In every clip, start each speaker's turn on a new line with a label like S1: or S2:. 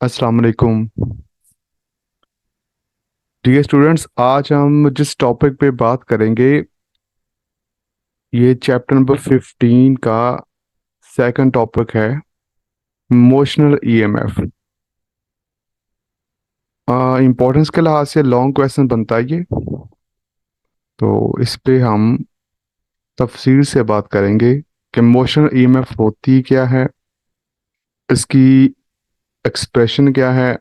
S1: अस्सलाम वालेकुम। Dear students, आज हम जिस टॉपिक पे बात करेंगे ये चैप्टर नंबर 15 का सेकंड टॉपिक है, इमोशनल ईएमएफ। इम्पोर्टेंस के लिहाज से लॉन्ग क्वेश्चन बनता है ये, तो इस पे हम तफसील से बात करेंगे कि इमोशनल ईएमएफ होती क्या है, इसकी एक्सप्रेशन क्या है,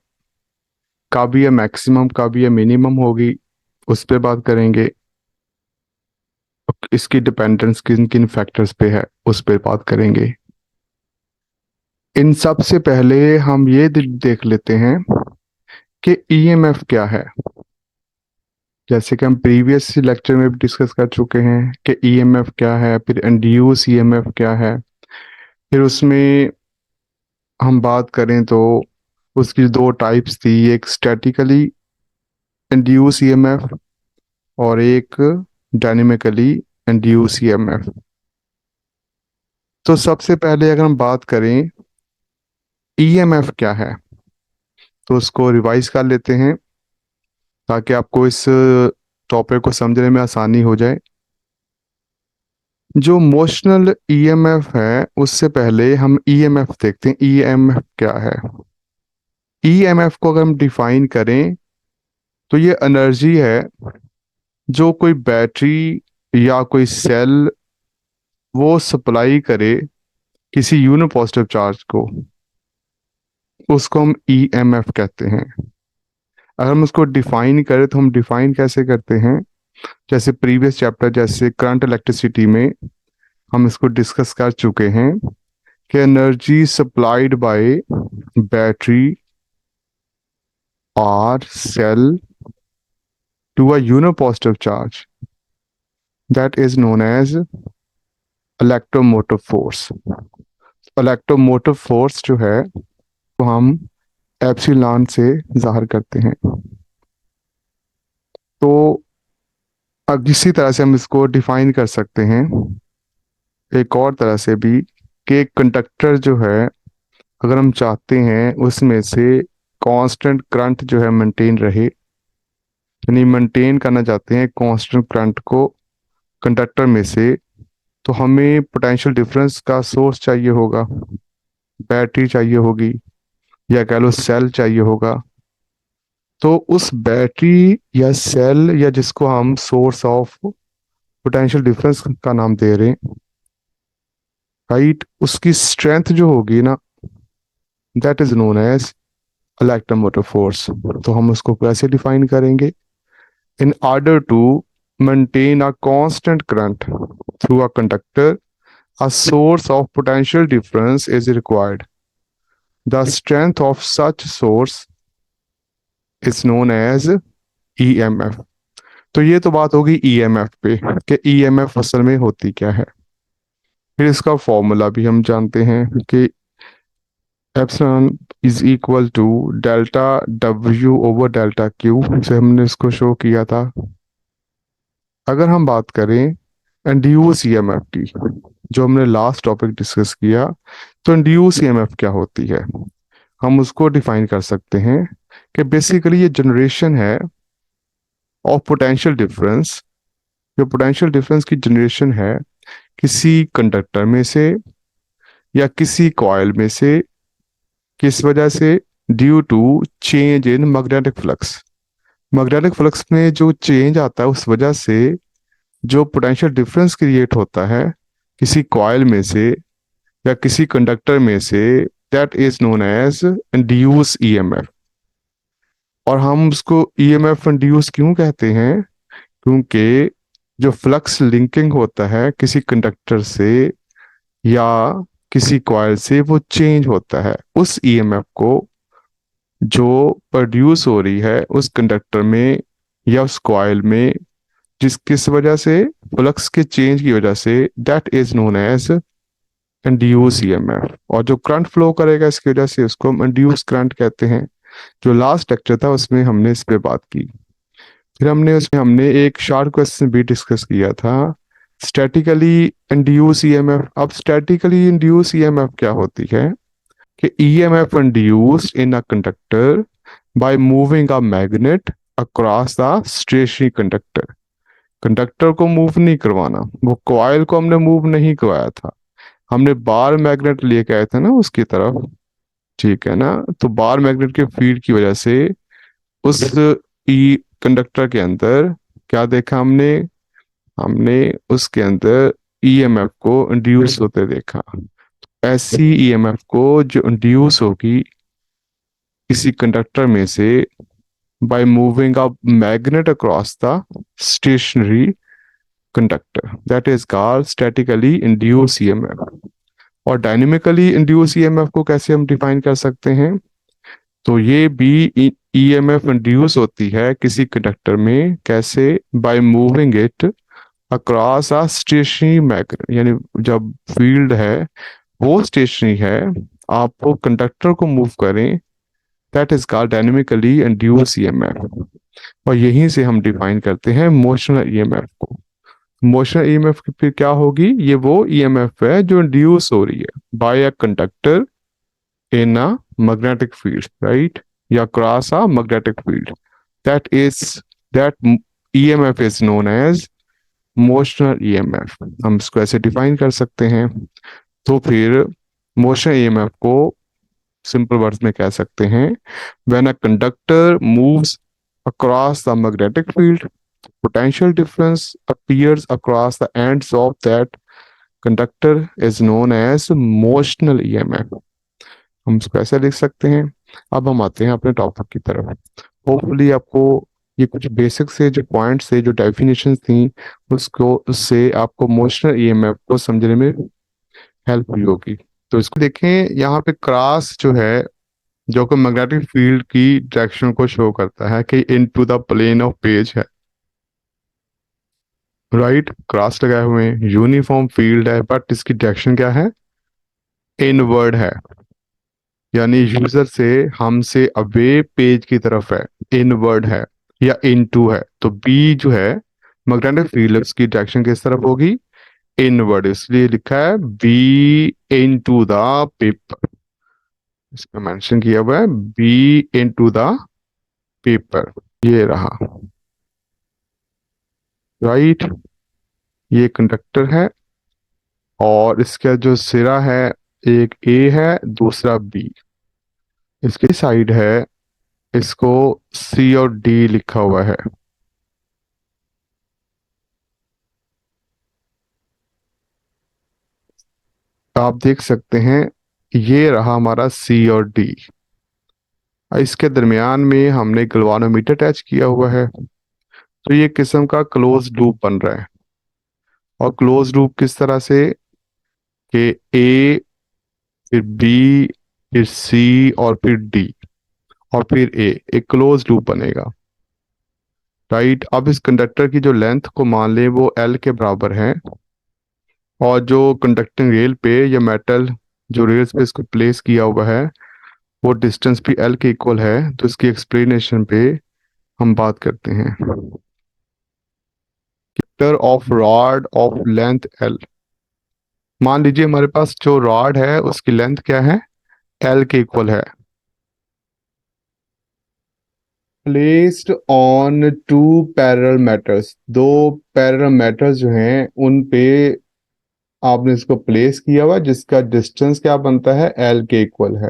S1: कब ये मैक्सिमम कब ये मिनिमम होगी, उस पे बात करेंगे। इसकी डिपेंडेंस किन किन फैक्टर्स पे है उस पे बात करेंगे। इन सब से पहले हम ये देख लेते हैं कि ईएमएफ क्या है। जैसे कि हम प्रीवियस लेक्चर में भी डिस्कस कर चुके हैं कि ईएमएफ क्या है, फिर इंड्यूस ईएमएफ क्या है। फिर उसमें हम बात करें तो उसकी दो टाइप्स थी, एक स्टैटिकली इंड्यूस ईएमएफ और एक डायनेमिकली इंड्यूस ईएमएफ। तो सबसे पहले अगर हम बात करें ईएमएफ क्या है, तो उसको रिवाइज कर लेते हैं ताकि आपको इस टॉपिक को समझने में आसानी हो जाए। जो मोशनल ईएमएफ है उससे पहले हम ईएमएफ देखते हैं, ईएमएफ क्या है। ईएमएफ को अगर हम डिफाइन करें तो ये एनर्जी है जो कोई बैटरी या कोई सेल वो सप्लाई करे किसी यूनिपॉजिटिव चार्ज को, उसको हम ईएमएफ कहते हैं। अगर हम उसको डिफाइन करें तो हम डिफाइन कैसे करते हैं, जैसे प्रीवियस चैप्टर जैसे करंट इलेक्ट्रिसिटी में हम इसको डिस्कस कर चुके हैं कि energy supplied by battery or cell to a unipositive charge, that is known as electromotive force। Electromotive force जो है तो हम एप्सिलॉन से जाहिर करते हैं। तो अब इसी तरह से हम इसको डिफाइन कर सकते हैं एक और तरह से भी, कि एक कंडक्टर जो है अगर हम चाहते हैं उसमें से कांस्टेंट करंट जो है मेंटेन रहे, यानी मेंटेन करना चाहते हैं कांस्टेंट करंट को कंडक्टर में से, तो हमें पोटेंशियल डिफरेंस का सोर्स चाहिए होगा, बैटरी चाहिए होगी या कह लो सेल चाहिए होगा। तो उस बैटरी या सेल या जिसको हम सोर्स ऑफ पोटेंशियल डिफरेंस का नाम दे रहे हैं, राइट, उसकी स्ट्रेंथ जो होगी ना, that is known as electromotive force. तो हम उसको कैसे डिफाइन करेंगे, in order to maintain a constant current through a conductor a source of potential difference is required. The strength of such source is known as EMF। तो ये तो बात होगी ईएमएफ पे कि ईएमएफ असल में होती क्या है। फिर इसका फॉर्मूला भी हम जानते हैं कि epsilon is equal to delta W over delta Q, से हमने इसको शो किया था। अगर हम बात करें इंड्यूस ईएमएफ की, जो हमने लास्ट टॉपिक डिस्कस किया, तो इंड्यूस ईएमएफ क्या होती है हम उसको डिफाइन कर सकते हैं कि बेसिकली ये जनरेशन है ऑफ पोटेंशियल डिफरेंस। जो पोटेंशियल डिफरेंस की जनरेशन है किसी कंडक्टर में से या किसी कॉइल में से, किस वजह से, due to change in magnetic flux. Magnetic flux में जो चेंज आता है उस वजह से जो पोटेंशियल डिफरेंस क्रिएट होता है किसी कॉइल में से या किसी कंडक्टर में से, that is known as induce EMF. और हम उसको ईएमएफ इंड्यूस क्यों कहते हैं, क्योंकि जो फ्लक्स लिंकिंग होता है किसी कंडक्टर से या किसी कॉइल से वो चेंज होता है, उस ईएमएफ को जो प्रोड्यूस हो रही है उस कंडक्टर में या उस कॉइल में, जिस किस वजह से, फ्लक्स के चेंज की वजह से, that is known as induce EMF. और जो करंट फ्लो करेगा इसकी वजह से उसको हम इंड्यूस करंट कहते हैं। जो लास्ट लेक्चर था उसमें हमने इस पे बात की। फिर हमने एक शॉर्ट क्वेश्चन भी डिस्कस किया था, स्टैटिकली इंड्यूस ईएमएफ। अब स्टैटिकली इंड्यूस ईएमएफ क्या होती है, कि EMF induced in a conductor by moving a magnet across the stationary conductor. Conductor को मूव नहीं करवाना, वो कॉइल को हमने मूव नहीं करवाया था, हमने बार मैग्नेट लेके आए थे ना उसकी तरफ। ठीक है ना। तो बार मैग्नेट के फील्ड की वजह से उस ई कंडक्टर के अंदर क्या देखा हमने, हमने उसके अंदर ईएमएफ को इंड्यूस होते देखा। ऐसी ईएमएफ को जो इंड्यूस होगी किसी कंडक्टर में से by moving a magnet across the stationary conductor, that is called statically induce EMF. और डायनेमिकली इंड्यूस ईएमएफ को कैसे हम डिफाइन कर सकते हैं, तो ये भी ईएमएफ इंड्यूस होती है किसी कंडक्टर में, कैसे, by moving it across a stationary magnet, यानी जब फील्ड है वो स्टेशनरी है, आप वो कंडक्टर को मूव करें, that is called dynamically induce EMF. और यहीं से हम डिफाइन करते हैं मोशनल ईएमएफ को। मोशनल ईएमएफ फिर क्या होगी, ये वो ईएमएफ है जो इंड्यूस हो रही है by a conductor in a magnetic field, right? या cross a magnetic field, that is that EMF is known as motional EMF. हम इसको ऐसे डिफाइन कर सकते हैं। तो फिर मोशन ईएमएफ को सिंपल वर्ड्स में कह सकते हैं, when a conductor moves across the magnetic field, potential difference appears across the ends of that conductor is known as motional EMF। हम इसको ऐसे लिख सकते हैं। अब हम आते हैं अपने टॉपिक की तरफ। होपफुली आपको ये कुछ बेसिक से जो पॉइंट्स थे, जो डेफिनेशन थी, उसको उससे आपको मोशनल ईएमएफ को समझने में हेल्प हुई होगी। तो इसको देखें, यहाँ पे क्रॉस जो है, जो कि मैग्नेटिक फील्ड की डायरेक्शन को शो करता है कि into the plane of page है, राइट। क्रॉस लगाए हुए हैं, यूनिफॉर्म फील्ड है, बट इसकी डायरेक्शन क्या है, इनवर्ड है, यानी यूजर से हमसे अवे पेज की तरफ है, इनवर्ड है या इनटू है। तो बी जो है मैग्नेटिक फील्ड, उसकी डायरेक्शन किस तरफ होगी, इनवर्ड, इसलिए लिखा है बी इनटू द पेपर। इसमें मेंशन किया हुआ है बी इनटू द पेपर, ये रहा, राइट। ये कंडक्टर है और इसका जो सिरा है, एक ए है दूसरा बी, इसकी साइड है, इसको सी और डी लिखा हुआ है। आप देख सकते हैं, ये रहा हमारा सी और डी। इसके दरमियान में हमने गलवानोमीटर अटैच किया हुआ है, तो ये किस्म का क्लोज लूप बन रहा है। और क्लोज लूप किस तरह से, कि ए, फिर बी, फिर सी और फिर डी और फिर ए, एक क्लोज लूप बनेगा, राइट। अब इस कंडक्टर की जो लेंथ को मान लें वो एल के बराबर है, और जो कंडक्टिंग रेल पे या मेटल जो रेल्स पे इसको प्लेस किया हुआ है वो डिस्टेंस भी एल के इक्वल है। तो इसकी एक्सप्लेनेशन पे हम बात करते हैं। Of rod of length L, मान लीजिए हमारे पास जो रॉड है उसकी लेंथ क्या है, एल के इक्वल है। Placed on two parallel metals, दो पैरेलल मेटल्स जो हैं उन पे आपने इसको प्लेस किया हुआ, जिसका डिस्टेंस क्या बनता है, एल के इक्वल है।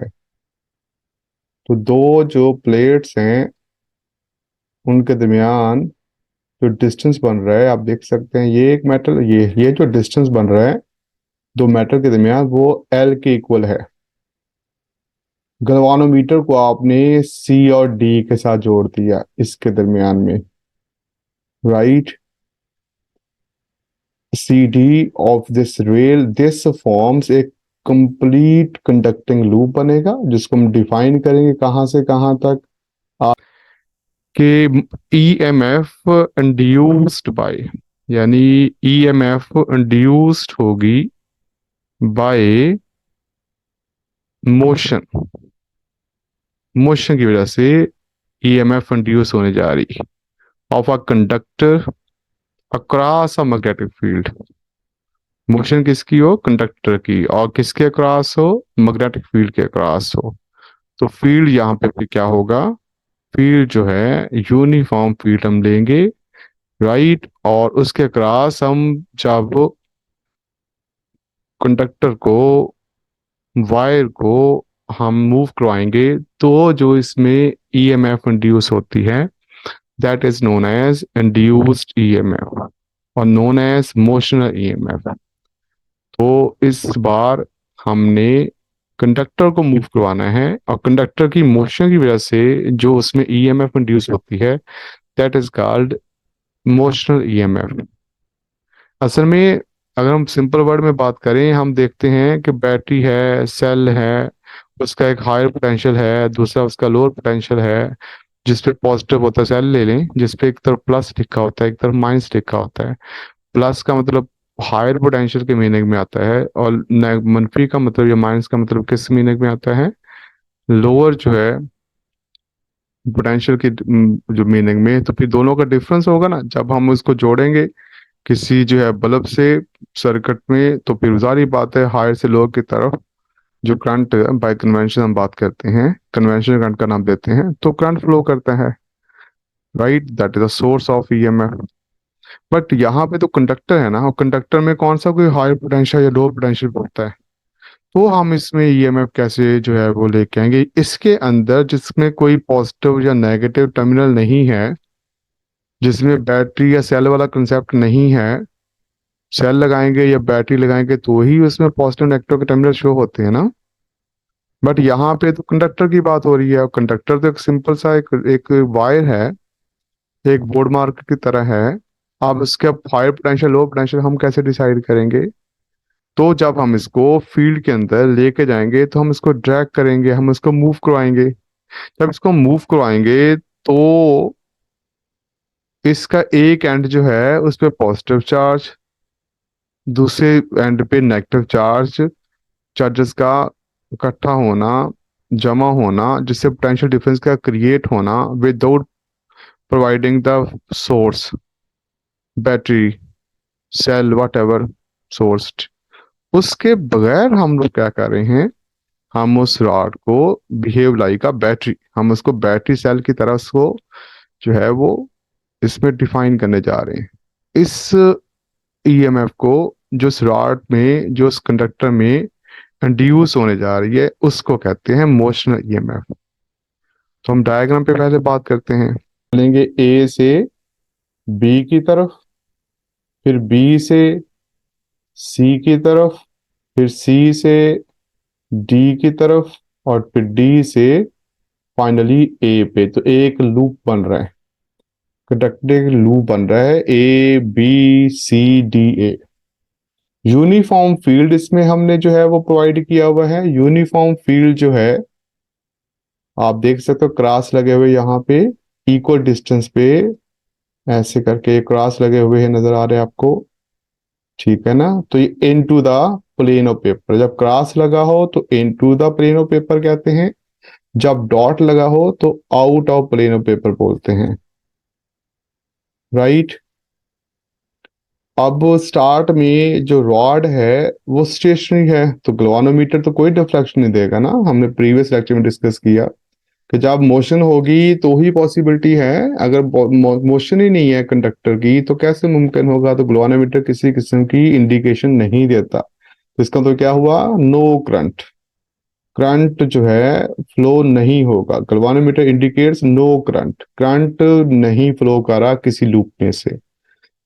S1: तो दो जो प्लेट्स हैं उनके दरमियान जो डिस्टेंस बन रहा है, आप देख सकते हैं, ये एक मेटल, ये जो डिस्टेंस बन रहा है दो मेटल के दरमियान, वो एल के इक्वल है। गलवानोमीटर को आपने सी और डी के साथ जोड़ दिया इसके दरमियान में, right. C D of this rail, this forms एक कंप्लीट कंडक्टिंग लूप बनेगा, जिसको हम डिफाइन करेंगे कहां से कहां तक, कि ईएमएफ इंड्यूस्ड बाय, यानी ईएमएफ इंड्यूस्ड होगी बाय मोशन, मोशन की वजह से ईएमएफ इंड्यूस होने जा रही of a conductor across a magnetic field. Motion किसकी हो, कंडक्टर की, और किसके अक्रॉस हो, मैग्नेटिक फील्ड के अक्रॉस हो। तो फील्ड यहाँ पे भी क्या होगा, फील्ड जो है यूनिफॉर्म फील्ड हम लेंगे, राइट। और उसके अक्रॉस हम जब कंडक्टर को, वायर को हम मूव करवाएंगे, तो जो इसमें ईएमएफ इंड्यूस होती है, that is known as induced EMF, और नोन एज मोशनल ईएमएफ। तो इस बार हमने कंडक्टर को मूव करवाना है, और कंडक्टर की मोशन की वजह से जो उसमें ईएमएफ इंड्यूस होती है, that is called motional EMF. असल में अगर हम सिंपल वर्ड में बात करें, हम देखते हैं कि बैटरी है, सेल है, उसका एक हायर पोटेंशियल है, दूसरा उसका लोअर पोटेंशियल है। जिस पे पॉजिटिव होता है, सेल ले लें, जिस पे एक तरफ प्लस लिखा होता है, एक तरफ माइनस लिखा होता है। प्लस का मतलब हायर पोटेंशियल के मीनिंग में आता है, और मनफी का मतलब या माइनस का मतलब किस मीनिंग में आता है, लोअर जो है पोटेंशियल की जो मीनिंग में। तो फिर दोनों का डिफरेंस होगा ना जब हम उसको जोड़ेंगे किसी जो है बल्ब से सर्किट में, तो फिर जारी बात है हायर से लोअर की तरफ जो करंट बाय कन्वेंशन हम बात करते हैं, कन्वेंशनल करंट का नाम देते हैं, तो करंट फ्लो करता है, right. That is the source of EMF. But यहाँ पे तो कंडक्टर है ना, और कंडक्टर में कौन सा कोई हायर पोटेंशियल या लोअर पोटेंशियल होता है। तो हम इसमें ईएमएफ कैसे जो है वो लेके आएंगे, इसके अंदर जिसमें कोई पॉजिटिव या नेगेटिव टर्मिनल नहीं है, जिसमें बैटरी या सेल वाला कंसेप्ट नहीं है। सेल लगाएंगे या बैटरी लगाएंगे तो ही उसमें पॉजिटिव नेगेटिव के टर्मिनल शो होते हैं ना। बट यहाँ पे तो कंडक्टर की बात हो रही है, और कंडक्टर तो एक सिंपल सा एक वायर है, एक बोर्ड मार्क की तरह है। अब इसके हायर पोटेंशियल लो पोटेंशियल हम कैसे डिसाइड करेंगे। तो जब हम इसको फील्ड के अंदर लेके जाएंगे, तो हम इसको ड्रैग करेंगे, हम इसको मूव करवाएंगे। जब इसको मूव करवाएंगे, तो इसका एक एंड जो है उस पे पॉजिटिव चार्ज, दूसरे एंड पे नेगेटिव चार्ज, चार्जेस का इकट्ठा होना, जमा होना, जिससे पोटेंशियल डिफरेंस का क्रिएट होना without providing the source, battery, cell, whatever source. उसके बगैर हम लोग क्या कर रहे हैं, हम उस रॉड को बिहेव लाइक अ बैटरी, हम उसको बैटरी सेल की तरह उसको जो है वो इसमें डिफाइन करने जा रहे हैं। इस ईएमएफ को जो इस रॉड में, जो इस कंडक्टर में इंड्यूस होने जा रही है, उसको कहते हैं मोशनल ईएमएफ। तो हम डायग्राम पे पहले बात करते हैं। चलेंगे ए से बी की तरफ, फिर बी से सी की तरफ, फिर सी से डी की तरफ, और फिर डी से फाइनली ए पे। तो एक लूप बन रहा है, कंडक्टिव लूप बन रहा है, A B C D A. Uniform field इसमें हमने जो है वो प्रोवाइड किया हुआ है। यूनिफॉर्म फील्ड जो है आप देख सकते हो, क्रॉस लगे हुए यहाँ पे इक्वल डिस्टेंस पे, ऐसे करके क्रॉस लगे हुए हैं, नजर आ रहे हैं आपको, ठीक है ना। तो ये into the plane of paper, जब क्रॉस लगा हो तो into the plane of paper कहते हैं, जब डॉट लगा हो तो out of plane of paper बोलते हैं, राइट। अब स्टार्ट में जो रॉड है वो स्टेशनरी है, तो ग्लोनोमीटर तो कोई डिफ्लेक्शन नहीं देगा ना। हमने प्रीवियस लेक्चर में डिस्कस किया कि जब मोशन होगी तो ही पॉसिबिलिटी है, अगर मोशन ही नहीं है कंडक्टर की तो कैसे मुमकिन होगा। तो ग्लोनोमीटर किसी किस्म की इंडिकेशन नहीं देता, तो इसका तो क्या हुआ, नो करंट, करंट जो है फ्लो नहीं होगा। ग्लोनोमीटर इंडिकेट्स नो करंट, करंट नहीं फ्लो कर रहा किसी लूप में से।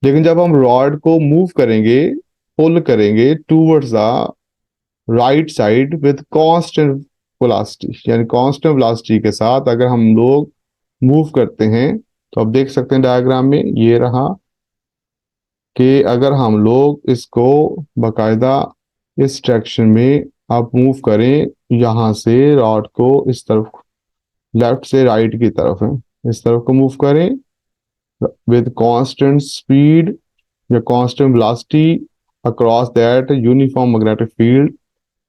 S1: लेकिन जब हम रॉड को मूव करेंगे, पुल करेंगे towards the right side with constant velocity, यानी कांस्टेंट वेलोसिटी के साथ अगर हम लोग मूव करते हैं, तो आप देख सकते हैं डायग्राम में ये रहा कि अगर हम लोग इसको बकायदा इस डायरेक्शन में आप मूव करें, यहाँ से रॉड को इस तरफ, लेफ्ट से राइट की तरफ है, इस तरफ को मूव करें विद कांस्टेंट स्पीड या constant velocity across that uniform magnetic field,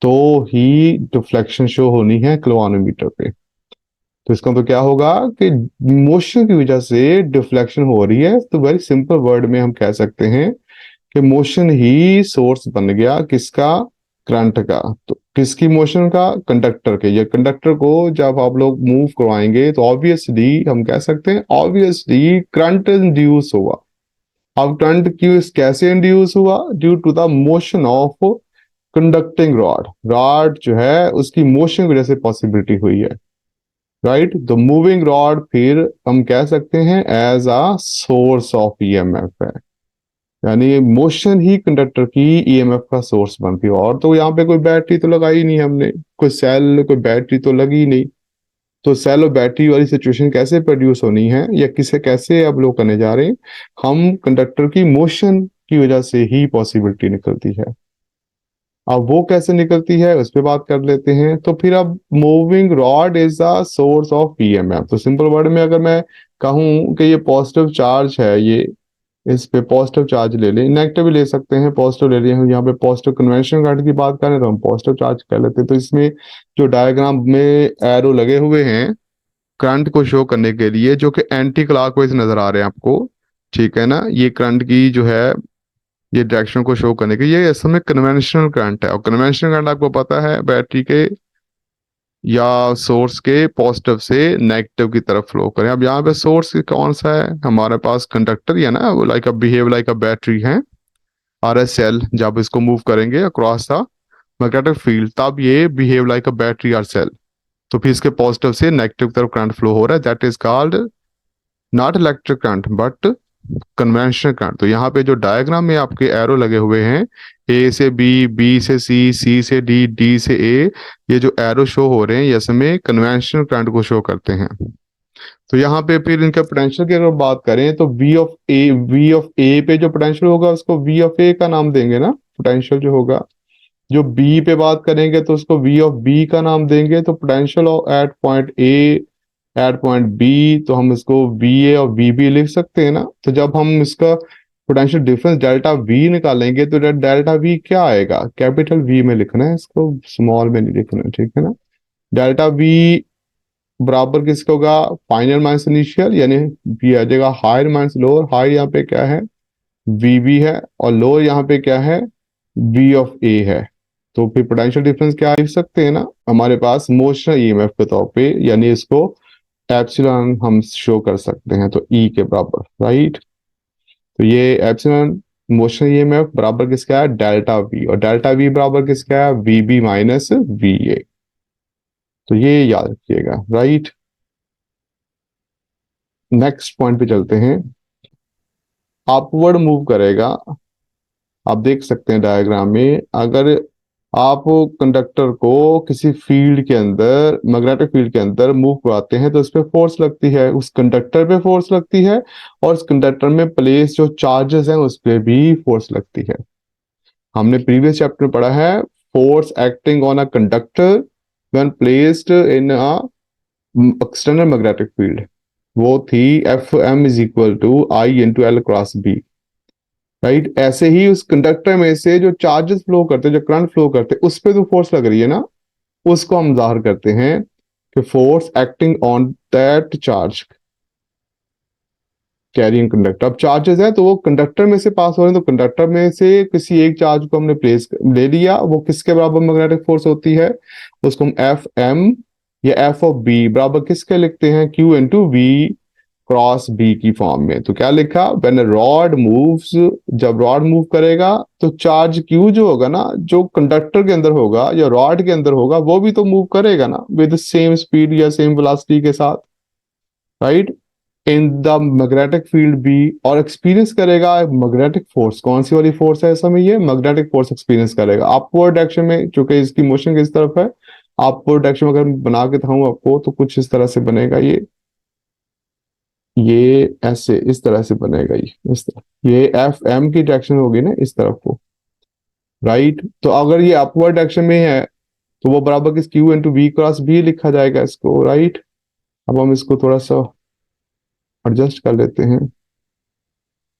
S1: तो ही डिफ्लेक्शन शो होनी है क्लोनोमीटर पे। तो इसका तो क्या होगा कि मोशन की वजह से डिफ्लेक्शन हो रही है। तो वेरी सिंपल वर्ड में हम कह सकते हैं कि मोशन ही सोर्स बन गया किसका, करंट का। तो किसकी मोशन का, कंडक्टर के। ये कंडक्टर को जब आप लोग मूव करवाएंगे तो ऑब्वियसली हम कह सकते हैं ऑब्वियसली करंट इंड्यूस हुआ। अब करंट क्यों कैसे इंड्यूस हुआ, due to the motion of conducting rod. Rod जो है उसकी मोशन की वजह से पॉसिबिलिटी हुई है, राइट। द मूविंग रॉड फिर हम कह सकते हैं as a source of EMF है, यानी मोशन ही कंडक्टर की ईएमएफ का सोर्स बनती है। और तो यहाँ पे कोई बैटरी तो लगाई नहीं हमने, कोई सेल कोई बैटरी तो लगी नहीं। तो सेल और बैटरी वाली सिचुएशन कैसे प्रोड्यूस होनी है या किसे कैसे अब लोग करने जा रहे हैं, हम कंडक्टर की मोशन की वजह से ही पॉसिबिलिटी निकलती है। अब वो कैसे निकलती है उस पर बात कर लेते हैं। तो फिर अब moving rod is a source of EMF. तो सिंपल वर्ड में अगर मैं कहूं कि ये पॉजिटिव चार्ज है, ये इस पे पॉजिटिव चार्ज ले लें, नेगेटिव भी ले सकते हैं, पॉजिटिव ले लिए, यहाँ पे पॉजिटिव कन्वेंशन करंट की बात करें तो हम पॉजिटिव चार्ज कर लेते हैं। तो इसमें जो डायग्राम में एरो लगे हुए हैं करंट को शो करने के लिए, जो कि एंटी क्लॉकवाइज नजर आ रहे हैं आपको, ठीक है ना, ये करंट की जो है ये डायरेक्शन को शो करने के, ये असल में कन्वेंशनल करंट है। और कन्वेंशनल करंट आपको पता है बैटरी के या सोर्स के पॉजिटिव से नेगेटिव की तरफ फ्लो करें। अब यहाँ पे सोर्स कौन सा है, हमारे पास कंडक्टर या ना, like a behave like a battery है, आर एस सेल। जब इसको मूव करेंगे अक्रॉस द मैग्नेटिक फील्ड तब ये behave like a battery or cell. तो फिर इसके पॉजिटिव से नेगेटिव की तरफ करंट फ्लो हो रहा है, that is called not electric current but conventional current. तो यहाँ पे जो डायग्राम में आपके एरो लगे हुए हैं, ए से बी, बी से सी, सी से डी, डी से ए, ये जो एरो शो हो रहे हैं ये इसमें कन्वेंशनल करंट को शो करते हैं। तो यहाँ पे फिर इनका पोटेंशियल की अगर बात करें तो वी ऑफ ए पे जो पोटेंशियल होगा उसको वी ऑफ ए का नाम देंगे ना, पोटेंशियल जो होगा। जो बी पे बात करेंगे तो उसको वी ऑफ बी का नाम देंगे। तो potential at point A at point B, तो हम इसको वी ए और वी बी लिख सकते हैं ना। तो जब हम इसका पोटेंशियल डिफरेंस डेल्टा वी निकालेंगे तो डेल्टा वी क्या आएगा, कैपिटल वी में लिखना है इसको, स्मॉल में नहीं लिखना है, ठीक है ना। डेल्टा वी बराबर किसका होगा, फाइनल माइनस इनिशियल, यानी वी आ जाएगा हायर माइनस लोअर। हायर यहाँ पे क्या है, वी बी है, और लोअर यहाँ पे क्या है, वी ऑफ ए है। तो फिर पोटेंशियल डिफरेंस क्या लिख सकते हैं ना हमारे पास मोशनल ईएमएफ के तौर पे, यानी इसको एप्सिलॉन हम शो कर सकते हैं, तो ई के बराबर, राइट। तो ये एप्सिलॉन मोशनल ईएमएफ बराबर किसका है, डेल्टा वी, और डेल्टा वी बराबर किसका है, V B minus V A. तो ये याद रखिएगा, राइट। नेक्स्ट पॉइंट पे चलते हैं। अपवर्ड मूव करेगा, आप देख सकते हैं डायग्राम में, अगर आप कंडक्टर को किसी फील्ड के अंदर, मैग्नेटिक फील्ड के अंदर मूव कराते हैं तो उस पर फोर्स लगती है, उस कंडक्टर पे फोर्स लगती है, और उस कंडक्टर में प्लेस जो चार्जेस हैं उस पर भी फोर्स लगती है। हमने प्रीवियस चैप्टर में पढ़ा है force acting on a conductor when placed in a external magnetic field, वो थी F M is equal to I into L cross B, right. ऐसे ही उस कंडक्टर में से जो चार्जेस फ्लो करते हैं, जो करंट फ्लो करते हैं, उस पे जो फोर्स लग रही है ना, उसको हम जाहिर करते हैं कि force acting on that charge carrying conductor. अब चार्जेस है तो वो कंडक्टर में से पास हो रहे हैं, तो कंडक्टर में से किसी एक चार्ज को हमने प्लेस ले लिया, वो किसके बराबर मैग्नेटिक फोर्स होती है, उसको हम एफ एम या एफ ऑफ बी बराबर किसके लिखते हैं, Q into V cross B की फॉर्म में। तो क्या लिखा, व्हेन रॉड मूव्स, जब रॉड मूव करेगा तो चार्ज क्यू जो होगा ना, जो कंडक्टर के अंदर होगा या रॉड के अंदर होगा, वो भी तो मूव करेगा ना विद सेम स्पीड या सेम वेलोसिटी के साथ, right, in the magnetic field भी, और एक्सपीरियंस करेगा मैग्नेटिक फोर्स। कौन सी वाली फोर्स है, समय ये मैग्नेटिक फोर्स एक्सपीरियंस करेगा अपवर्ड डायरेक्शन में, चूंकि इसकी मोशन किस तरफ है, अपवर्ड डायरेक्शन में। अगर बना के दिखाऊं आपको तो कुछ इस तरह से बनेगा, ये ऐसे इस तरह से बनेगा, ये इस तरह, ये एफ एम की डायरेक्शन होगी ना इस तरफ को, राइट। तो अगर ये अपवर्ड डायरेक्शन में है तो वो बराबर किस, Q into V cross B लिखा जाएगा इसको, राइट। अब हम इसको थोड़ा सा एडजस्ट कर लेते हैं।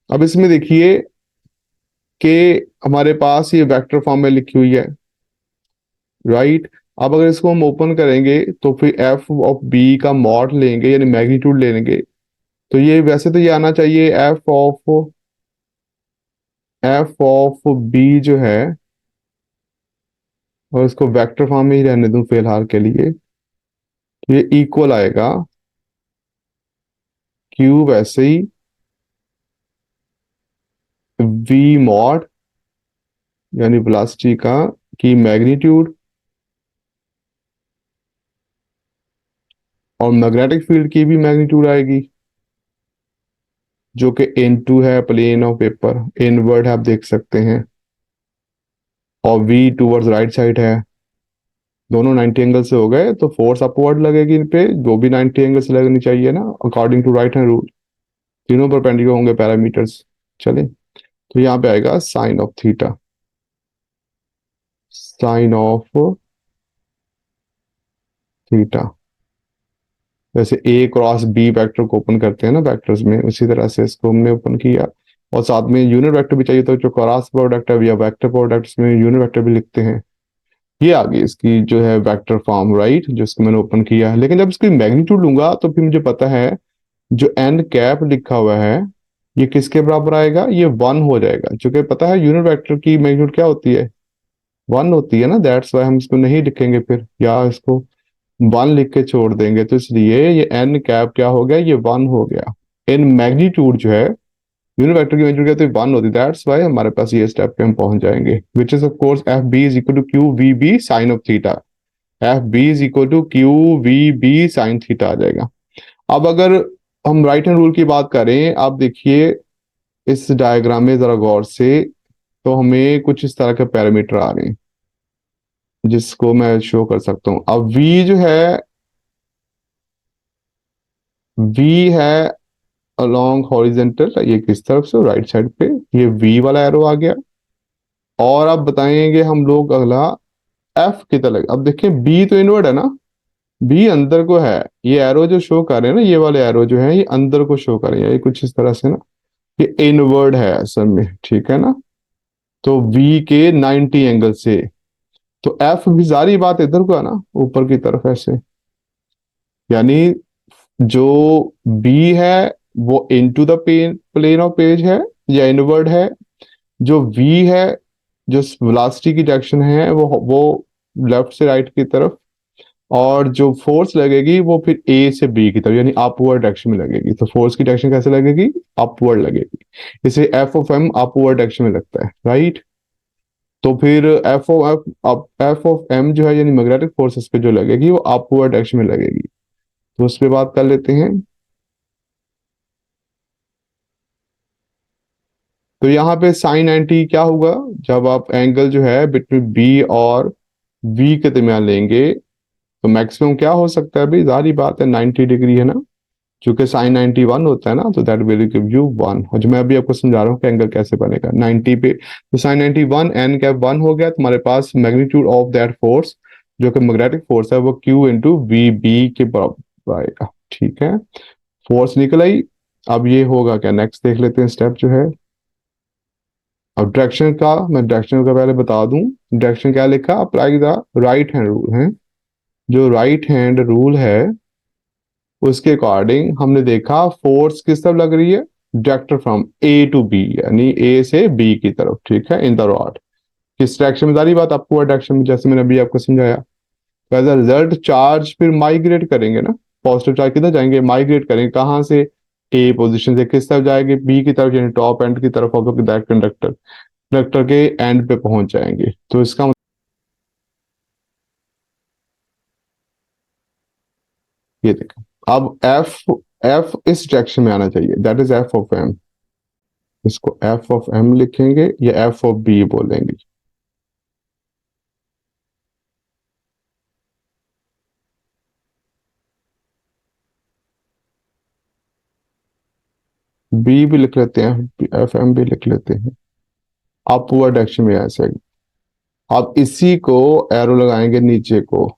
S1: अब इसमें देखिए कि हमारे पास ये वेक्टर फॉर्म में लिखी हुई है, राइट। अब अगर इसको हम ओपन करेंगे तो फिर एफ ऑफ बी का मॉड लेंगे, यानी मैग्नीट्यूड लेंगे, तो ये वैसे तो ये आना चाहिए F of F of B जो है, और इसको वेक्टर फॉर्म में ही रहने दूं फिलहाल के लिए, तो ये इक्वल आएगा क्यू वैसे ही वी मॉड, यानी वेलोसिटी का की मैग्नीट्यूड, और मैग्नेटिक फील्ड की भी मैग्नीट्यूड आएगी, जो कि N2 है, प्लेन ऑफ पेपर इनवर्ड है, आप देख सकते हैं, और V टूवर्ड्स राइट साइड है। दोनों 90 एंगल से हो गए, तो फोर्स अपवर्ड लगेगी इन पे, जो भी 90 एंगल से लगनी चाहिए ना, according to right hand rule. तीनों परपेंडिकुलर होंगे पैरामीटर्स। चले, तो यहाँ पे आएगा sine of theta, sine of theta. जैसे ए क्रॉस बी वेक्टर को ओपन करते हैं ना वेक्टर्स में, उसी तरह से इसको हमने ओपन किया। और साथ में यूनिट वेक्टर भी चाहिए, तो जो क्रॉस प्रोडक्ट है या वेक्टर प्रोडक्ट्स में यूनिट वेक्टर भी लिखते हैं। ये आ गई इसकी जो है वेक्टर फॉर्म, राइट, जो इसको मैंने ओपन किया है। लेकिन जब इसकी मैग्नीट्यूड लूंगा तो फिर मुझे पता है जो एन कैप लिखा हुआ है ये किसके बराबर आएगा, ये 1 हो जाएगा। क्योंकि पता है यूनिट वेक्टर की मैग्नीट्यूड क्या होती है, 1 होती है ना, दैट्स वाई हम इसको नहीं लिखेंगे फिर, या इसको 1 लिख के छोड़ देंगे। तो इसलिए ये एन कैप क्या हो गया, ये 1 हो गया। इन मैग्नीट्यूड जो है यूनिट वेक्टर की मैग्नीट्यूड क्या, तो 1 होती है, दैट्स वाई हमारे पास ये स्टेप पे हम पहुंच जाएंगे, which is of course F B is equal to Q V B sine of theta. F B is equal to Q V B sine theta आ जाएगा। अब अगर हम राइट हैंड रूल की बात करें, आप देखिए इस डायग्राम में जरा गौर से, तो हमें कुछ इस तरह के पैरामीटर आ रहे हैं जिसको मैं शो कर सकता हूं। अब v जो है, v है अलोंग हॉरिजेंटल, ये किस तरफ से, राइट साइड पे, ये v वाला एरो आ गया। और अब बताएंगे हम लोग अगला f की तरह। अब देखिए b तो इनवर्ड है ना, b अंदर को है। ये एरो जो शो कर रहे हैं ना, ये वाले एरो जो है ये अंदर को शो कर रहे हैं, ये कुछ इस तरह से ना, ये इनवर्ड है असल में, ठीक है ना। तो v के 90 एंगल से, तो f भी सारी बात इधर को है ना, ऊपर की तरफ ऐसे, यानी जो b है वो into the plane of page है या इनवर्ड है। जो v है, जो वेलोसिटी की डायरेक्शन है वो लेफ्ट से राइट की तरफ, और जो फोर्स लगेगी वो फिर ए से बी की तरफ, यानी अपवर्ड डायरेक्शन में लगेगी। तो फोर्स की डायरेक्शन कैसे लगेगी, अपवर्ड लगेगी। इसे F of M upward direction में लगता है, राइट। तो फिर एफ ऑफ एम जो है, यानी मैग्नेटिक फोर्सेस पे जो लगेगी वो अपवर्ड डायरेक्शन में लगेगी। तो उस पर बात कर लेते हैं। तो यहाँ पे साइन 90 क्या होगा, जब आप एंगल जो है बिटवीन बी और वी के दरमियान लेंगे, तो मैक्सिमम क्या हो सकता है, अभी जारी बात है 90 डिग्री है ना। चूंकि साइन 91 होता है ना, तो दैट विल गिव यू 1। और जो मैं अभी आपको समझा रहा हूँ कि एंगल कैसे बनेगा 90 पे, तो साइन 91 एन कैप 1 हो गया, तुम्हारे पास मैग्नीट्यूड ऑफ दैट फोर्स जो कि मैग्नेटिक फोर्स है वो क्यू इंटू वी बी के बराबर आएगा, ठीक है। फोर्स निकल आई। अब ये होगा क्या, नेक्स्ट देख लेते हैं स्टेप जो है। अब डायरेक्शन का, मैं डायरेक्शन का पहले बता दूं, डायरेक्शन क्या लिखा, apply the right hand rule है। जो राइट हैंड रूल है उसके अकॉर्डिंग हमने देखा फोर्स किस तरफ लग रही है, director from A to B, यानी ए से बी की तरफ, ठीक है, इन द रॉड। किस डायरेक्शन में, सारी बात अपवर्ड डायरेक्शन में, जैसे मैंने अभी आपको समझाया। तो एज अ रिजल्ट चार्ज फिर माइग्रेट करेंगे ना, पॉजिटिव चार्ज किधर जाएंगे, माइग्रेट करेंगे, कहाँ से, ए पोजीशन से किस तरफ जाएंगे, बी की तरफ, यानी टॉप एंड की तरफ ऑफ दैट कंडक्टर, कंडक्टर के एंड पे पहुंच जाएंगे। तो इसका ये देखो, अब एफ, एफ इस डायरेक्शन में आना चाहिए, that is F of M. इसको एफ ऑफ एम लिखेंगे या एफ ऑफ बी बोलेंगे। बी भी लिख लेते हैं, एफ एम भी लिख लेते हैं, अपवर्ड डायरेक्शन में ऐसे। अब इसी को एरो लगाएंगे नीचे को।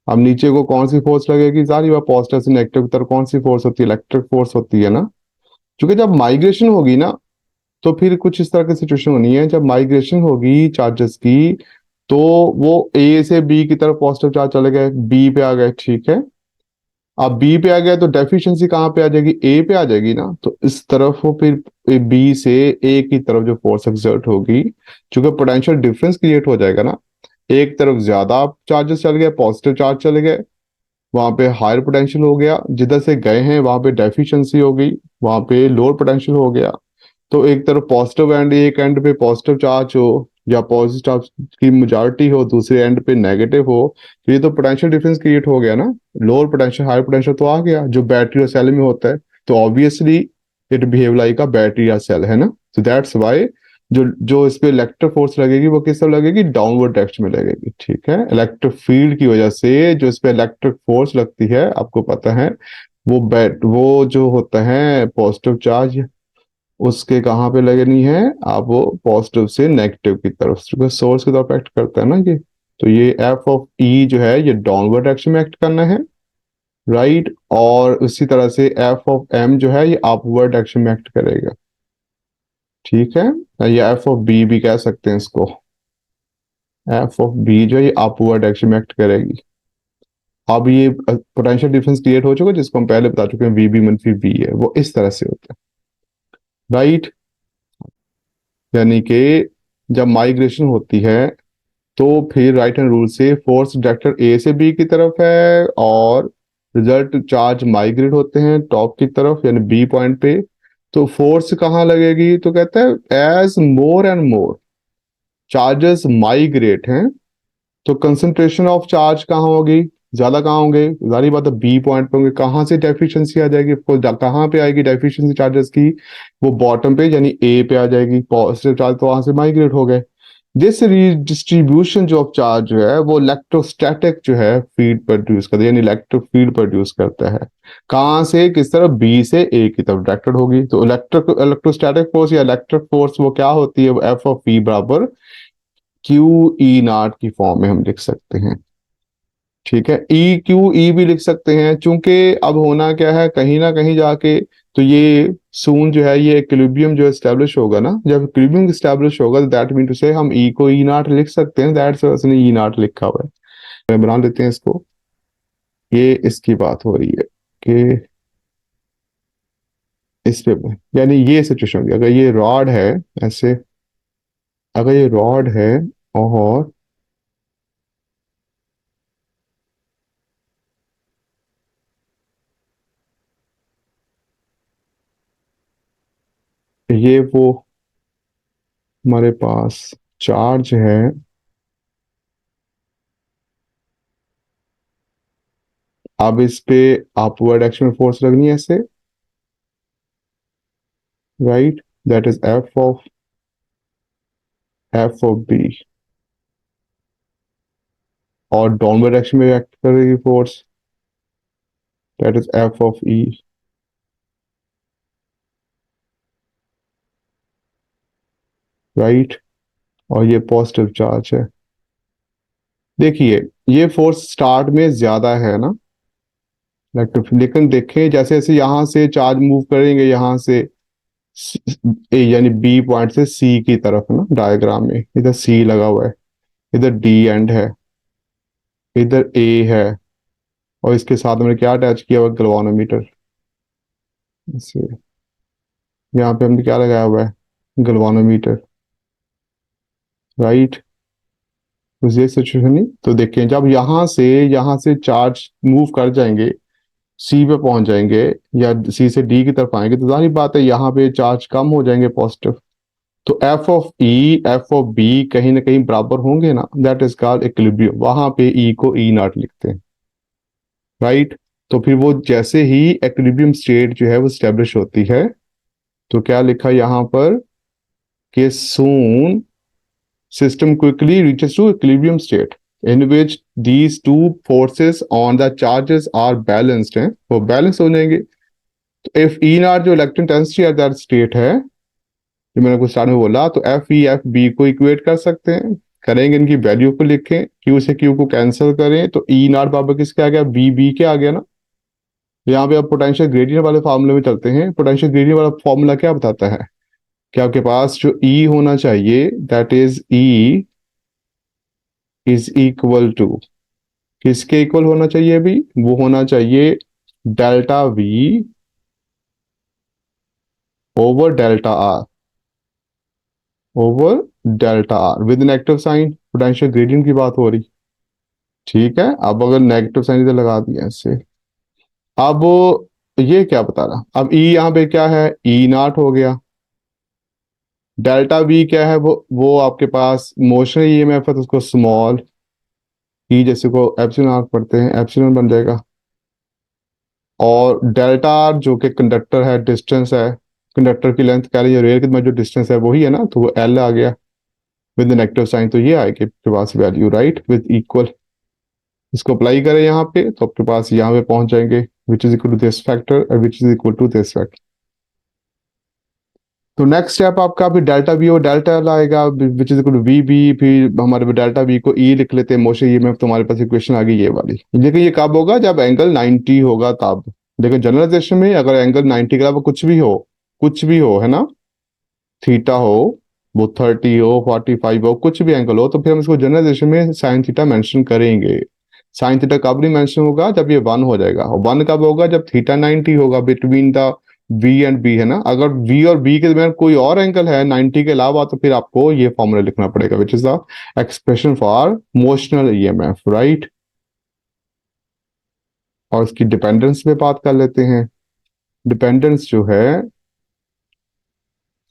S1: अब नीचे को कौन सी फोर्स लगेगी, सारी बात पॉजिटिव से नेगेटिव की तरफ कौन सी फोर्स होती है, इलेक्ट्रिक फोर्स होती है ना। क्योंकि जब माइग्रेशन होगी ना, तो फिर कुछ इस तरह की सिचुएशन होनी है, जब माइग्रेशन होगी चार्जेस की, तो वो ए से बी की तरफ पॉजिटिव चार्ज चले गए, बी पे आ गए, ठीक है। अब बी पे आ गया तो डेफिशिएंसी कहाँ पे आ जाएगी, ए पे आ जाएगी ना। तो इस तरफ वो फिर बी से ए की तरफ जो फोर्स एक्सर्ट होगी, चूंकि पोटेंशियल डिफरेंस क्रिएट हो जाएगा ना, एक तरफ ज्यादा चार्जेस चल गए, पॉजिटिव चार्ज चले गए, वहां पे हायर पोटेंशियल हो गया, जिधर से गए हैं वहां पे डेफिशिएंसी हो गई, वहां पे लोअर पोटेंशियल हो गया। तो एक तरफ पॉजिटिव एंड, एक एंड पे पॉजिटिव चार्ज हो या पॉजिटिव चार्ज की मेजॉरिटी हो, दूसरे एंड पे नेगेटिव हो, तो ये तो पोटेंशियल डिफरेंस क्रिएट हो गया ना। लोअर पोटेंशियल हायर पोटेंशियल तो आ गया जो बैटरी और सेल में होता है, तो obviously it behave like a battery या सेल, है ना। तो दैट्स वाई जो जो इस पे इलेक्ट्रिक फोर्स लगेगी वो किस तरफ लगेगी, डाउनवर्ड डायरेक्शन में लगेगी, ठीक है। इलेक्ट्रिक फील्ड की वजह से जो इस पे इलेक्ट्रिक फोर्स लगती है, आपको पता है, वो जो होता है पॉजिटिव चार्ज, उसके कहाँ पे लगनी है, आप वो पॉजिटिव से नेगेटिव की तरफ, क्योंकि सोर्स की तरफ एक्ट करता है ना ये। तो ये एफ ऑफ ई जो है ये डाउनवर्ड डायरेक्शन में एक्ट करना है, राइट। और उसी तरह से एफ ऑफ एम जो है ये अपवर्ड डायरेक्शन में एक्ट करेगा, ठीक है। या एफ ऑफ बी भी कह सकते हैं इसको, एफ ऑफ बी जो है ये अपवर्ड डायरेक्शन में एक्ट करेगी। अब ये पोटेंशियल डिफरेंस क्रिएट हो चुका है, जिसको हम पहले बता चुके हैं, वी बी मनफी वी है, वो इस तरह से होता है, राइट। यानी कि जब माइग्रेशन होती है तो फिर राइट हैंड रूल से फोर्स डायरेक्टर ए से बी की तरफ है, और रिजल्ट चार्ज माइग्रेट होते हैं टॉप की तरफ यानी बी पॉइंट पे। तो फोर्स कहाँ लगेगी, तो कहता है as more and more charges migrate हैं, तो कंसंट्रेशन ऑफ चार्ज कहाँ होगी, ज्यादा कहाँ होंगे, जारी बात है बी पॉइंट पे होंगे। कहाँ से डेफिशिएंसी आ जाएगी, कहाँ पे आएगी डेफिशिएंसी चार्जेस की, वो बॉटम पे यानी ए पे आ जाएगी। पॉजिटिव चार्ज तो वहां से माइग्रेट हो गए। दिस डिस्ट्रीब्यूशन जो ऑफ चार्ज जो है वो इलेक्ट्रोस्टैटिक जो है फील्ड प्रोड्यूस करता है, यानी इलेक्ट्रिक फील्ड प्रोड्यूस करता है। कहाँ से, किस तरफ, बी से ए की तरफ डायरेक्टेड होगी। तो इलेक्ट्रोस्टैटिक फोर्स या इलेक्ट्रिक फोर्स वो क्या होती है, वो एफ ऑफ पी बराबर क्यू ई नॉट की फॉर्म में हम लिख सकते हैं, ठीक है। ई क्यू ई भी लिख सकते हैं, चूंकि अब होना क्या है, कहीं ना कहीं जाके तो ये सून जो है ये इक्विलिब्रियम जो एस्टेब्लिश होगा ना, जब इक्विलिब्रियम एस्टेब्लिश होगा तो दैट मीन टू से हम ई को ई नॉट लिख सकते हैं, दैट्स उसने ई नॉट लिखा हुआ है, बना लेते हैं इसको। ये इसकी बात हो रही है कि इस पे, यानी ये सिचुएशन होगी अगर ये रॉड है ऐसे, अगर ये रॉड है और ये वो हमारे पास चार्ज है, अब इस पे अपवर्ड एक्शन में फोर्स लगनी है ऐसे, right, that is F of B. और डाउनवर्ड डायरेक्शन में एक्ट करेगी force, that is F of E, right. और ये पॉजिटिव चार्ज है। देखिए ये फोर्स स्टार्ट में ज्यादा है ना इलेक्ट्रिक, लेकिन देखें जैसे जैसे यहां से चार्ज मूव करेंगे यहाँ से यानी बी पॉइंट से सी की तरफ ना, डायग्राम में इधर सी लगा हुआ है, इधर डी एंड है, इधर ए है, और इसके साथ मैंने क्या अटैच किया हुआ, गलवानोमीटर। यहाँ पे हमने क्या लगाया हुआ है, गलवानोमीटर, राइट। तो ये सिचुएशन नहीं, तो देखें जब यहाँ से चार्ज मूव कर जाएंगे, सी पे पहुंच जाएंगे या सी से डी की तरफ आएंगे, तो जाहिर बात है यहाँ पे चार्ज कम हो जाएंगे पॉजिटिव। तो F of E F of B कहीं ना कहीं बराबर होंगे ना, दैट इज कॉल्ड इक्विलिब्रियम, वहां पे ई को ई नॉट लिखते हैं, राइट। तो फिर वो जैसे ही इक्विलिब्रियम स्टेट जो है वो स्टेब्लिश होती है, तो क्या लिखा यहाँ पर कि सून system quickly reaches to equilibrium state in which these two forces on the charges are balanced हैं, वो बैलेंस हो जाएंगे। तो एफ ई नॉट जो electron intensity at that state है, जो मैंने कुछ स्टार्ट में बोला, तो एफ ई एफ बी को इक्वेट कर सकते हैं, करेंगे इनकी वैल्यू को लिखें, क्यू से क्यू को कैंसिल करें, तो ई नॉट बराबर किसके आ गया, बी बी के आ गया ना। यहाँ पे अब पोटेंशियल ग्रेडियंट वाले फार्मूले में चलते हैं। पोटेंशियल ग्रेडियंट वाला फार्मूला क्या बताता है कि आपके पास जो ई होना चाहिए, that is E is equal to, किसके इक्वल होना चाहिए अभी, वो होना चाहिए delta V over delta R, over delta R with negative sign, potential gradient की बात हो रही। ठीक है, अब अगर नेगेटिव साइन इधर लगा दिया इससे, अब ये क्या बता रहा, अब ई यहाँ पे क्या है, ई नॉट हो गया। डेल्टा वी क्या है, वो आपके पास मोशन ईएमएफ है, तो उसको स्मॉल ई जैसे को एप्सिलॉन आर पढ़ते हैं, एप्सिलॉन बन जाएगा। और डेल्टा आर जो कि कंडक्टर है, डिस्टेंस है, कंडक्टर की लेंथ कह रही है, रेल में जो डिस्टेंस है वही है ना, तो वो एल आ गया विद नेगेटिव साइन, तो ये आएगी आपके पास वैल्यू, राइट, विद इक्वल। इसको अप्लाई करें यहाँ पे तो आपके पास यहाँ पे पहुंच जाएंगे, which is equal to this factor, which is equal to this factor. तो नेक्स्ट स्टेप आपका फिर डेल्टा वी और डेल्टा एल आएगा, which is equal to V B, फिर हमारे डेल्टा वी को ई लिख लेते हैं, मोशन ई में तुम्हारे पास इक्वेशन आ गई ये वाली। लेकिन ये कब होगा, जब एंगल 90 होगा तब। लेकिन जनरलाइजेशन में अगर एंगल 90 के अलावा कुछ भी हो, कुछ भी हो, है ना, थीटा हो, वो 30 हो, 45 हो, कुछ भी एंगल हो, तो फिर हम इसको जनरलाइजेशन में साइन थीटा मेंशन करेंगे। साइन थीटा कब नहीं मेंशन होगा, जब ये 1 हो जाएगा। और 1 कब होगा, जब थीटा 90 होगा between the V and B, है ना। अगर वी और बी के दरमियान कोई और एंगल है 90 के अलावा, तो फिर आपको ये फॉर्मूला लिखना पड़ेगा, which is the expression for motional EMF, right. और इसकी डिपेंडेंस पे बात कर लेते हैं। डिपेंडेंस जो है,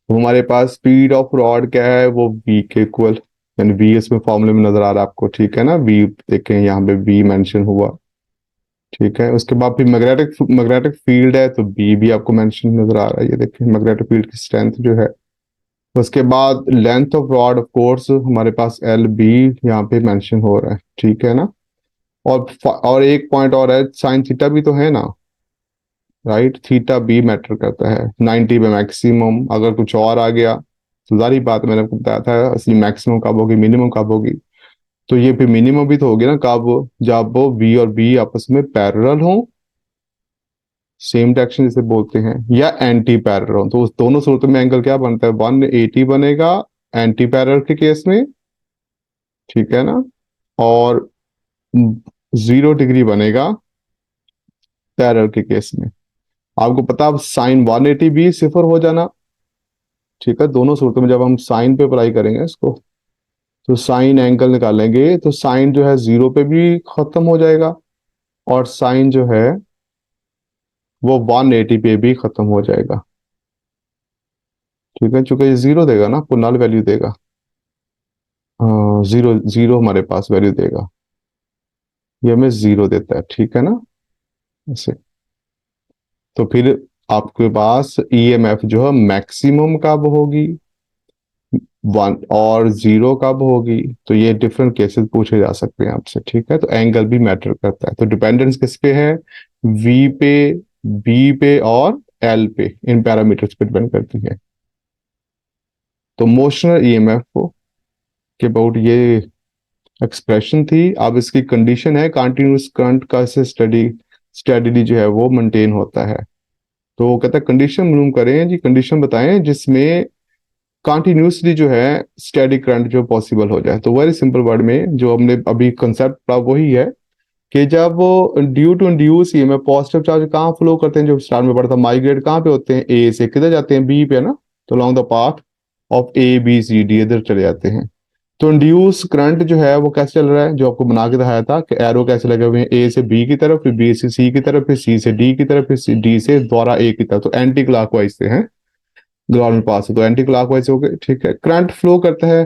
S1: वो हमारे पास स्पीड ऑफ रॉड क्या है, वो v के इक्वल, यानी v इसमें फॉर्मूले में नजर आ रहा है आपको, ठीक है ना, v देखें यहाँ पे v मेंशन हुआ। ठीक है, उसके बाद फिर मैग्नेटिक मैग्नेटिक फील्ड है, तो b भी आपको मेंशन नजर आ रहा है, ये देखें मैग्नेटिक फील्ड की स्ट्रेंथ जो है। उसके बाद length of rod, of course हमारे पास एल बी यहाँ पे मेंशन हो रहा है, ठीक है ना। और एक पॉइंट और है, साइन थीटा भी तो है ना, राइट, थीटा बी मैटर करता है 90 पे मैक्सिमम। अगर कुछ और आ गया तो जारी बात, मैंने आपको बताया था असली मैक्सिमम कब होगी, मिनिमम कब होगी। तो ये फिर मिनिमम भी तो होगी ना कब, जब वो बी और बी आपस में पैरेलल हो, सेम डायरेक्शन जिसे बोलते हैं, या एंटी पैरेलल हो। तो उस दोनों सूरतों में एंगल क्या बनता है, 180 बनेगा एंटी पैरेलल के केस में, ठीक है ना, और 0 डिग्री बनेगा पैरेलल के केस में। आपको पता, अब साइन 180 भी सिफर हो जाना, ठीक है। दोनों सूरतों में जब हम साइन पे अप्लाई करेंगे इसको, तो साइन एंगल निकालेंगे, तो साइन जो है 0 पे भी खत्म हो जाएगा, और साइन जो है वो 180 पे भी खत्म हो जाएगा, ठीक है। चूंकि ये 0 देगा ना, आपको नल वैल्यू देगा, जीरो जीरो हमारे पास वैल्यू देगा, ये हमें 0 देता है, ठीक है ना, ऐसे। तो फिर आपके पास ईएमएफ जो है मैक्सिमम कब होगी, 1 और 0 कब होगी, तो ये डिफरेंट केसेस पूछे जा सकते हैं आपसे, ठीक है। तो एंगल भी मैटर करता है। तो डिपेंडेंस किस पे है, वी पे, बी पे और एल पे, इन पैरामीटर्स पे डिपेंड करती है। तो मोशनल ईएमएफ को के अबाउट ये एक्सप्रेशन थी। अब इसकी कंडीशन है कंटिन्यूअस करंट का से स्टडीली जो है वो मेंटेन होता है। तो वो कहता है कंडीशन मालूम करें जी, कंडीशन बताएं जिसमें कंटिन्यूसली जो है स्टेडी करंट जो पॉसिबल हो जाए। तो वेरी सिंपल वर्ड में जो हमने अभी कंसेप्ट पढ़ा वही है कि जब वो due to induce EMF, positive charge कहाँ फ्लो करते हैं, जो स्टार में पढ़ा था, माइग्रेट कहाँ पे होते हैं, ए से किधर जाते हैं, बी पे ना। तो along the path of A B C D इधर चले जाते हैं। तो इंड्यूस करंट जो है वो कैसे चल रहा है, जो आपको बना के दिखाया था कि एरो कैसे लगे हुए हैं, ए से बी की तरफ, फिर बी से सी की तरफ, फिर सी से डी की तरफ, फिर डी से द्वारा ए की तरफ, तो एंटी क्लॉकवाइज से है, ग्राउंड में पास है, तो एंटी क्लॉकवाइज हो गए, ठीक है। करंट फ्लो करता है,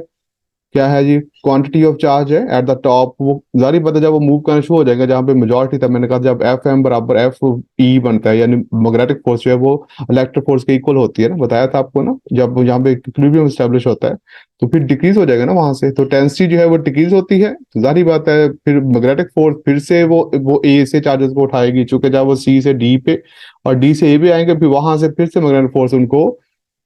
S1: क्या है जी, क्वांटिटी ऑफ चार्ज है एट द टॉप। वो जारी बात है, जब वो मूव करना शुरू हो जाएगा, जहां पे मेजॉरिटी था, मैंने कहा जब एफ एम बराबर एफ ई बनता है, यानी मैग्नेटिक फोर्स जो है वो इलेक्ट्रिक फोर्स के इक्वल होती है ना, बताया था आपको ना, जब यहाँ पे इक्विलिब्रियम स्टैब्लिश होता है, तो फिर डिक्रीज हो जाएगा ना वहां से, तो टेंसिटी जो है वो डिक्रीज होती है, तो जारी बात है फिर मैग्नेटिक फोर्स फिर से वो ए से चार्जेस को उठाएगी, चूंकि जब वो सी से डी पे और डी से ए भी आएंगे, फिर वहां से फिर से मैग्नेटिक फोर्स उनको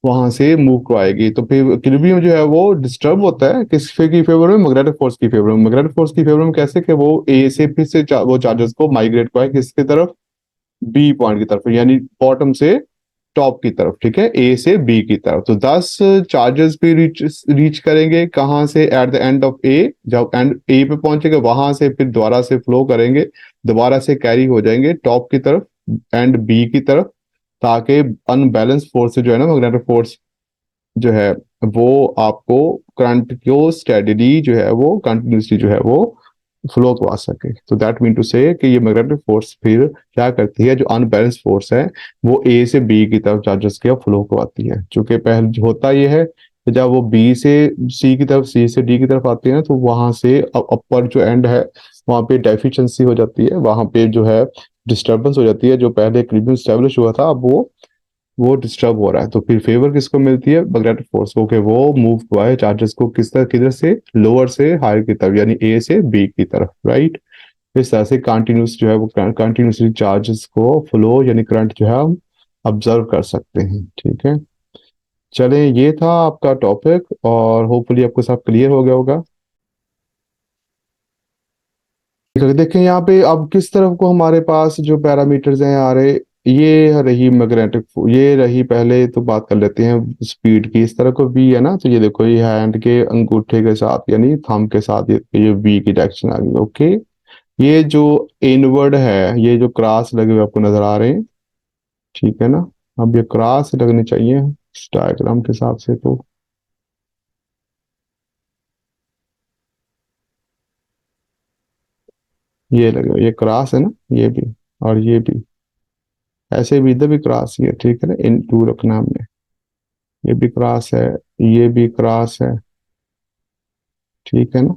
S1: वहां से मूव करवाएगी। तो फिर इक्विलिब्रियम जो है वो डिस्टर्ब होता है किसके की फेवर में, मैग्नेटिक फोर्स की फेवर में। मैग्नेटिक फोर्स की फेवर में कैसे, कि वो ए से फिर से वो चार्जेस को माइग्रेट कराए किसकी तरफ, बी पॉइंट की तरफ, यानी बॉटम से टॉप की तरफ, ठीक है, ए से बी की तरफ। तो 10 चार्जेस भी रीच करेंगे कहाँ से, एट द एंड ऑफ ए, जब एंड ए पे पहुंचेंगे वहां से फिर दोबारा से फ्लो करेंगे, दोबारा से कैरी हो जाएंगे टॉप की तरफ एंड बी की तरफ, ताकि अनबैलेंस फोर्स से जो है ना, मैग्नेटिक फोर्स जो है वो आपको करंट को स्टेडीली जो है वो कंटिन्यूसली जो है वो फ्लो करवा सके। तो दैट मीन टू से कि ये मैग्नेटिक फोर्स फिर क्या करती है, जो अनबैलेंस फोर्स है वो ए से बी की तरफ चार्जेस के फ्लो करवाती है। चूंकि पहले होता ये है कि जब वो बी से सी की तरफ, सी से डी की तरफ आती है ना, तो वहां से अपर जो एंड है वहां पे डेफिशिएंसी हो जाती है, वहां पे जो है डिस्टर्बेंस हो जाती है। जो पहले इक्विलिब्रियम स्टेब्लिश हुआ था अब वो डिस्टर्ब हो रहा है। तो फिर फेवर किसको मिलती है, मैग्नेटिक फोर्स को, कि वो मूव करवाए चार्जेस को किस तरह, किधर से, लोअर से हायर की तरफ, यानी ए से बी की तरफ, राइट। इस तरह से कंटिन्यूस जो है वो कंटिन्यूसली चार्जेस को फ्लो यानी करंट जो है हम ऑब्जर्व कर सकते हैं। ठीक है, चलें, ये था आपका टॉपिक और होपफुली आपको सब क्लियर हो गया होगा। देखें यहाँ पे अब किस तरफ को हमारे पास जो पैरामीटर्स हैं आ रहे, ये रही मैग्नेटिक, ये रही, पहले तो बात कर लेते हैं स्पीड की। इस तरह को वी है ना, तो ये देखो ये हैंड के अंगूठे के साथ यानी थंब के साथ ये वी की डायरेक्शन आ गई। ओके, ये जो इनवर्ड है, ये जो क्रॉस लगे हुए आपको नजर आ रहे हैं, ठीक है ना। अब ये क्रॉस लगने चाहिए इस डायग्राम के हिसाब से, तो ये लगे हुए, ये क्रॉस है ना, ये भी और ये भी, ऐसे भी इधर भी क्रॉस ही है, ठीक है ना, इन टू रखना हमने, ये भी क्रॉस है, ये भी क्रॉस है, ठीक है ना।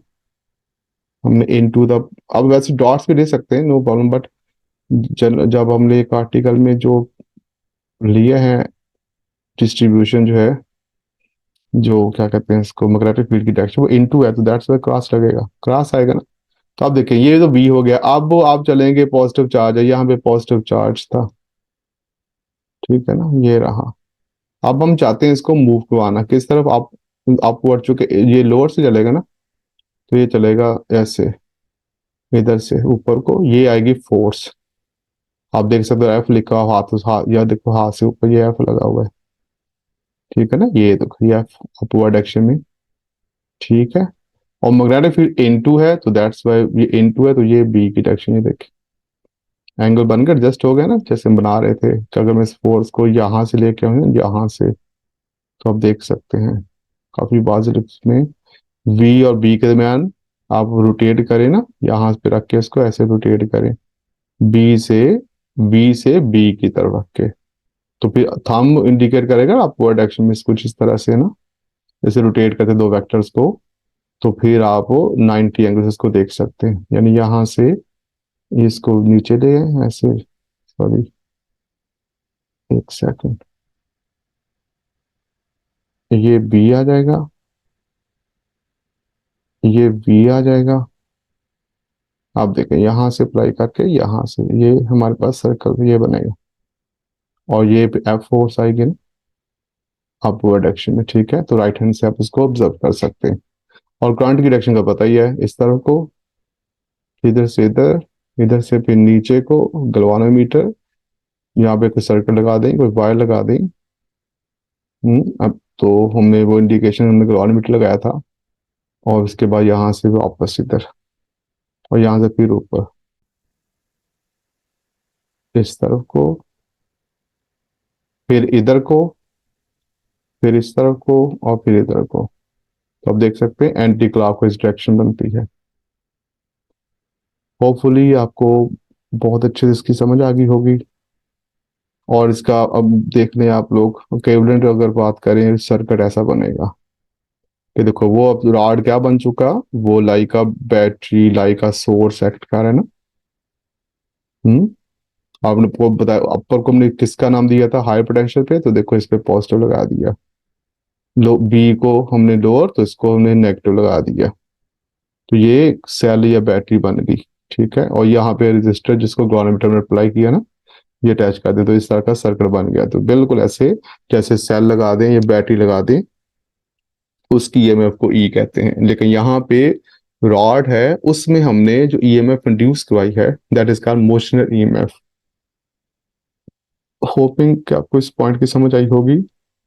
S1: हमने इन टू द, अब वैसे डॉट्स भी दे सकते हैं, नो प्रॉब्लम, बट जब हमने एक आर्टिकल में जो लिए हैं डिस्ट्रीब्यूशन जो है, जो क्या कहते हैं इसको, मैग्नेटिक फील्ड की डायरेक्शन वो इनटू है, तो दैट्स वाई क्रॉस लगेगा, क्रॉस आएगा ना। तो आप देखें ये तो बी हो गया। अब वो आप चलेंगे, पॉजिटिव चार्ज है यहाँ पे, पॉजिटिव चार्ज था, ठीक है ना, ये रहा। अब हम चाहते हैं इसको मूव करवाना किस तरफ, आप अपवर्ड, चुके ये लोअर से चलेगा ना, तो ये चलेगा ऐसे, इधर से ऊपर को ये आएगी फोर्स। आप देख सकते हो एफ लिखा हुआ, हाथ हाथ या देखो हाथ से ऊपर ये एफ लगा हुआ है, ठीक है ना, ये देखो ये एफ अपवर्ड डायरेक्शन में, ठीक है। और मैग्नेटिक फील्ड इनटू है, तो दैट्स वाई ये इनटू है, तो ये बी की डायरेक्शन, ये देखिए एंगल बनकर एडजस्ट हो गया ना, जैसे हम बना रहे थे कि अगर मैं इस फोर्स को यहाँ से लेके आऊँ यहाँ से, तो आप देख सकते हैं काफी पॉजिटिव में वी और बी के दरमियान आप रोटेट करें ना, यहाँ पे रख के इसको ऐसे रोटेट करें, बी से बी से बी की तरफ रख के, तो फिर थंब इंडिकेट करेगा अपवर्ड डायरेक्शन में, कुछ इस तरह से ना, जैसे रोटेट करते दो वेक्टर्स को, तो फिर आप 90 एंगल से इसको देख सकते हैं। यानी यहाँ से इसको नीचे ले आए ऐसे, सॉरी एक सेकंड, ये बी आ जाएगा, ये बी आ जाएगा। आप देखें यहाँ से अप्लाई करके यहाँ से ये हमारे पास सर्कल ये बनेगा, और ये एफ फोर्स आएगी ना अपवर्ड डायरेक्शन में, ठीक है। तो राइट हैंड से आप इसको ऑब्जर्व कर सकते हैं। और करंट की डायरेक्शन का पता ही है, इस तरफ को, इधर से इधर, इधर से फिर नीचे को गलवानोमीटर, यहाँ पे कोई सर्कल लगा दें, कोई वायर लगा दें। अब तो हमने वो इंडिकेशन हमने गलवानोमीटर लगाया था, और उसके बाद यहाँ से वापस इधर, और यहाँ से फिर ऊपर इस तरफ को, फिर इधर को, फिर इस तरफ को, और फिर इधर को। तो आप देख सकते हैं एंटी क्लॉकवाइज डायरेक्शन बनती है। होपफुली आपको बहुत अच्छे से इसकी समझ आ गई होगी। और इसका अब देख लें आप लोग, केवलेंट अगर बात करें, सर्किट ऐसा बनेगा कि देखो वो अब रॉड क्या बन चुका, वो लाइक का बैटरी, लाइक का सोर्स एक्ट कर रहा है ना। हम्म, आपने को बताया अपर को हमने किसका नाम दिया था, हाई पोटेंशियल पे, तो देखो इस पे पॉजिटिव लगा दिया, लो बी को हमने लोअर, तो इसको हमने नेगेटिव लगा दिया, तो ये सेल या बैटरी बन गई, ठीक है। और यहाँ पे रजिस्टर जिसको ग्राउंड में अप्लाई किया ना, ये अटैच कर दे, तो इस तरह का सर्किट बन गया। तो बिल्कुल ऐसे जैसे सेल लगा दें या बैटरी लगा दें, उसकी ईएमएफ को ई कहते हैं। लेकिन यहाँ पे रॉड है, उसमें हमने जो ईएमएफ इंड्यूस करवाई है, that is called motional EMF. Hopping कि आपको इस पॉइंट की समझ आई होगी।